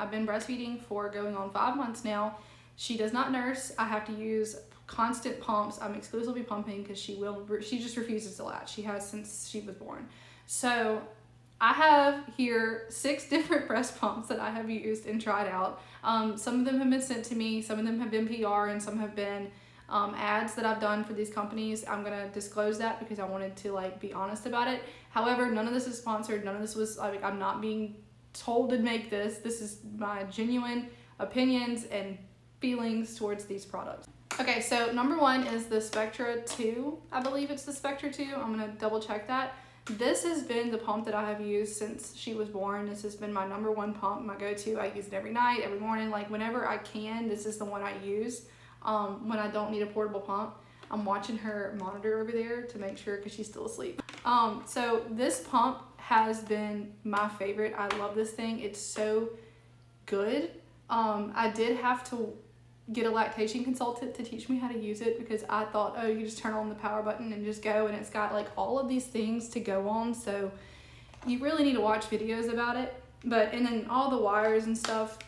I've been breastfeeding for going on 5 months now. She does not nurse. I have to use constant pumps. I'm exclusively pumping because she just refuses to latch. She has since she was born. So I have here 6 different breast pumps that I have used and tried out. Some of them have been sent to me, some of them have been PR, and some have been ads that I've done for these companies. I'm gonna disclose that because I wanted to like be honest about it. However, none of this is sponsored. None of this was like, I'm not being told to make this. This is my genuine opinions and feelings towards these products. Okay, so number 1 is the Spectra 2. I believe it's the Spectra 2. I'm gonna double check that. This has been the pump that I have used since she was born. This has been my number 1 pump, my go-to. I use it every night, every morning, like whenever I can. This is the one I use when I don't need a portable pump. I'm watching her monitor over there to make sure because she's still asleep. So this pump has been my favorite. I love this thing. It's so good. I did have to get a lactation consultant to teach me how to use it because I thought, oh, you just turn on the power button and just go, and it's got like all of these things to go on, so you really need to watch videos about it. But and then all the wires and stuff,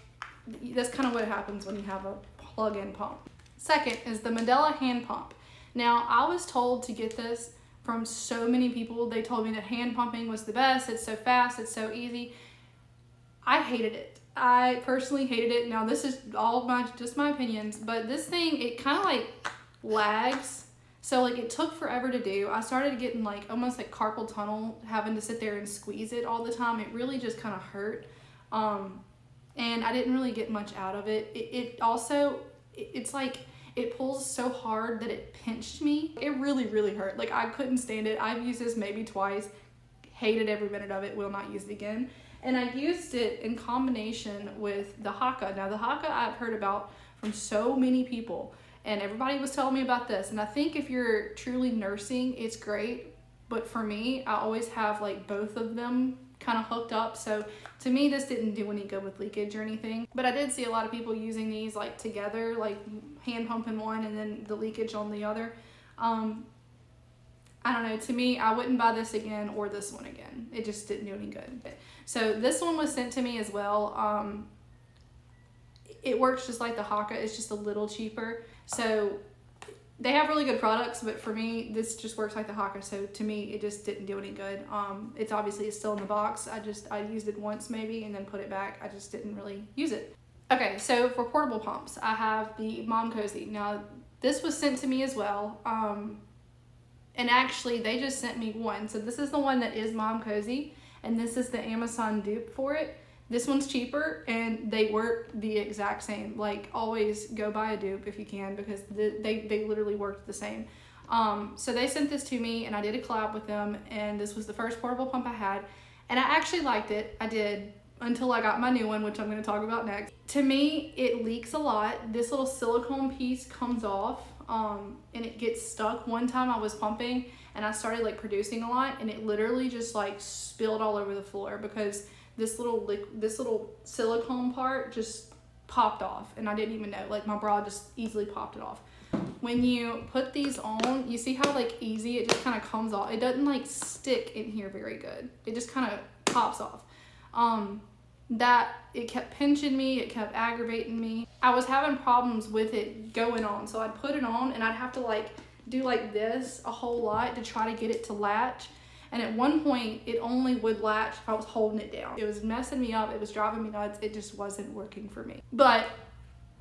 that's kind of what happens when you have a plug-in pump. Second is the Medela hand pump. Now I was told to get this from so many people. They told me that hand pumping was the best. It's so fast, it's so easy. I hated it. I personally hated it. Now this is all just my opinions, but this thing, it kind of like lags. So like it took forever to do. I started getting like almost like carpal tunnel, having to sit there and squeeze it all the time. It really just kind of hurt. And I didn't really get much out of it. It's like it pulls so hard that it pinched me. It really, really hurt. Like I couldn't stand it. I've used this maybe twice, hated every minute of it, will not use it again. And I used it in combination with the Haka. Now the Haka I've heard about from so many people, and everybody was telling me about this. And I think if you're truly nursing, it's great. But for me, I always have like both of them kind of hooked up. So to me, this didn't do any good with leakage or anything. But I did see a lot of people using these like together, like hand pumping one and then the leakage on the other. I don't know, to me, I wouldn't buy this again or this one again. It just didn't do any good. So this one was sent to me as well. It works just like the Haka, it's just a little cheaper. So they have really good products, but for me, this just works like the Haka. So to me, it just didn't do any good. It's obviously still in the box. I used it once maybe and then put it back. I just didn't really use it. Okay, so for portable pumps, I have the Mom Cozy. Now this was sent to me as well. And actually they just sent me one. So this is the one that is Mom Cozy, and this is the Amazon dupe for it. This one's cheaper and they work the exact same. Like always go buy a dupe if you can, because they literally worked the same. So they sent this to me and I did a collab with them, and this was the first portable pump I had. And I actually liked it. I did, until I got my new one, which I'm gonna talk about next. To me, it leaks a lot. This little silicone piece comes off. And it gets stuck. One time I was pumping and I started like producing a lot, and it literally just like spilled all over the floor because this little silicone part just popped off, and I didn't even know. Like my bra just easily popped it off. When you put these on, you see how like easy it just kind of comes off. It doesn't like stick in here very good. It just kind of pops off. That it kept pinching me, it kept aggravating me. I was having problems with it going on, so I'd put it on and I'd have to like do like this a whole lot to try to get it to latch. And at one point it only would latch if I was holding it down. It was messing me up, it was driving me nuts, it just wasn't working for me. But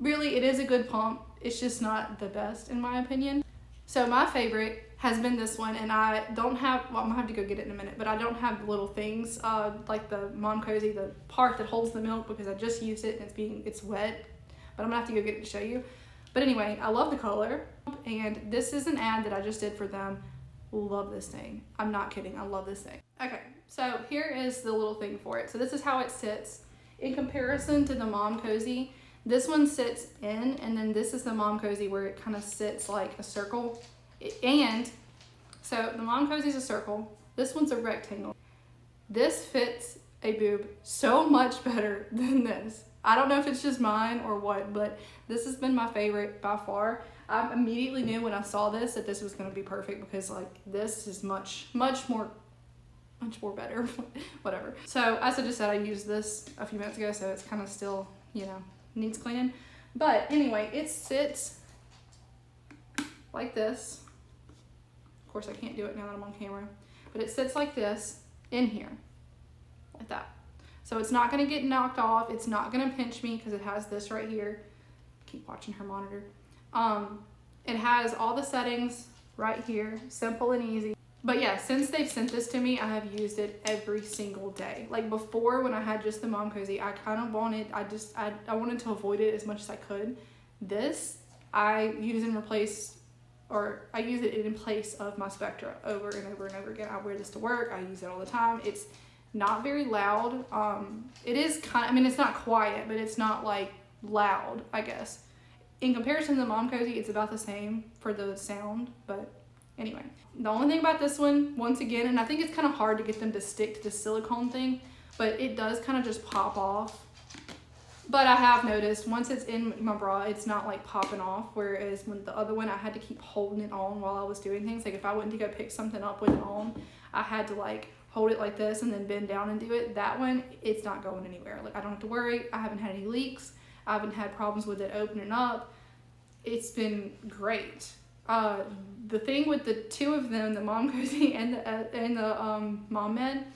really, it is a good pump, it's just not the best in my opinion. So my favorite has been this one, and I don't have, well, I'm gonna have to go get it in a minute, but I don't have the little things like the Mom Cozy, the part that holds the milk, because I just used it and it's wet, but I'm gonna have to go get it to show you. But anyway, I love the color, and this is an ad that I just did for them. Love this thing. I'm not kidding, I love this thing. Okay, so here is the little thing for it. So this is how it sits. In comparison to the Mom Cozy, this one sits in, and then this is the Mom Cozy where it kind of sits like a circle. And so the Mom Cozy is a circle, this one's a rectangle. This fits a boob so much better than this. I don't know if it's just mine or what, but this has been my favorite by far. I immediately knew when I saw this that this was going to be perfect, because like this is much more much more better, whatever. So as I just said, I used this a few minutes ago, so it's kind of still, you know, needs cleaning. But anyway, it sits like this. Of course, I can't do it now that I'm on camera, but it sits like this in here, like that. So it's not gonna get knocked off. It's not gonna pinch me because it has this right here. Keep watching her monitor. It has all the settings right here, simple and easy. But yeah, since they've sent this to me, I have used it every single day. Like before, when I had just the Mom Cozy, I kind of wanted, I wanted to avoid it as much as I could. This, I use in place it in place of my Spectra over and over and over again. I wear this to work. I use it all the time. It's not very loud. It is kind of, I mean, it's not quiet, but it's not like loud, I guess. In comparison to the Mom Cozy, it's about the same for the sound, but anyway. The only thing about this one, once again, and I think it's kind of hard to get them to stick to the silicone thing, but it does kind of just pop off. But I have noticed once it's in my bra, it's not like popping off, whereas when the other one, I had to keep holding it on while I was doing things. Like if I went to go pick something up with it on, I had to like hold it like this and then bend down and do it. That one, it's not going anywhere. Like I don't have to worry. I haven't had any leaks. I haven't had problems with it opening up. It's been great. The thing with the two of them, the Mom Cozy and the Mom Med,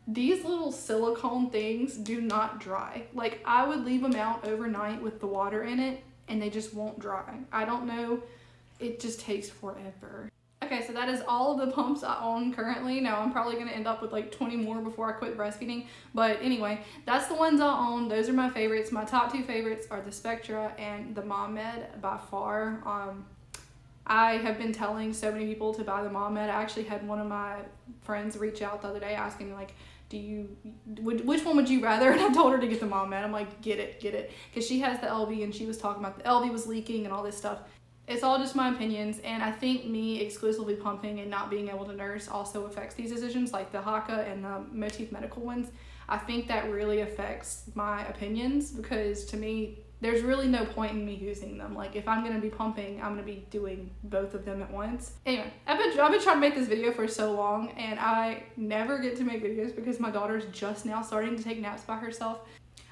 these little silicone things do not dry. Like I would leave them out overnight with the water in it and they just won't dry. I don't know, it just takes forever. Okay, so that is all of the pumps I own currently. Now I'm probably gonna end up with like 20 more before I quit breastfeeding. But anyway, that's the ones I own. Those are my favorites. My top two favorites are the Spectra and the Mom Med by far. I have been telling so many people to buy the Mom Med. I actually had one of my friends reach out the other day asking like, which one would you rather? And I told her to get the Mom Med. I'm like, get it. Because she has the LV and she was talking about the LV was leaking and all this stuff. It's all just my opinions, and I think me exclusively pumping and not being able to nurse also affects these decisions, like the Haka and the Motif Medical ones. I think that really affects my opinions because to me, there's really no point in me using them. Like if I'm gonna be pumping, I'm gonna be doing both of them at once. Anyway, I've been trying to make this video for so long and I never get to make videos because my daughter's just now starting to take naps by herself.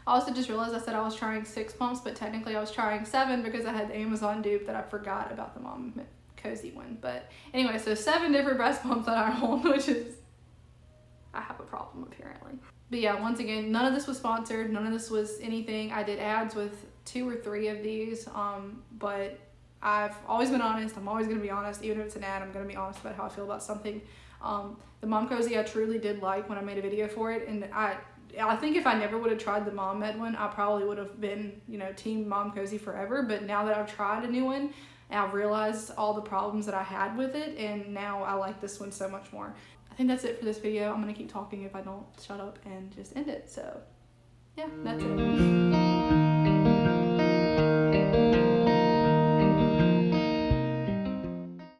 I also just realized I said I was trying 6 pumps, but technically I was trying 7 because I had the Amazon dupe that I forgot about the Mom Cozy one. But anyway, so 7 different breast pumps that I own, which is, I have a problem apparently. But yeah, once again, none of this was sponsored. None of this was anything. I did ads with 2 or 3 of these, but I've always been honest. I'm always going to be honest. Even if it's an ad, I'm going to be honest about how I feel about something. The Mom Cozy I truly did like when I made a video for it, and I think if I never would have tried the Mom Med one, I probably would have been, you know, team Mom Cozy forever. But now that I've tried a new one, I've realized all the problems that I had with it, and now I like this one so much more. I think that's it for this video. I'm going to keep talking if I don't shut up and just end it. So, yeah, that's it.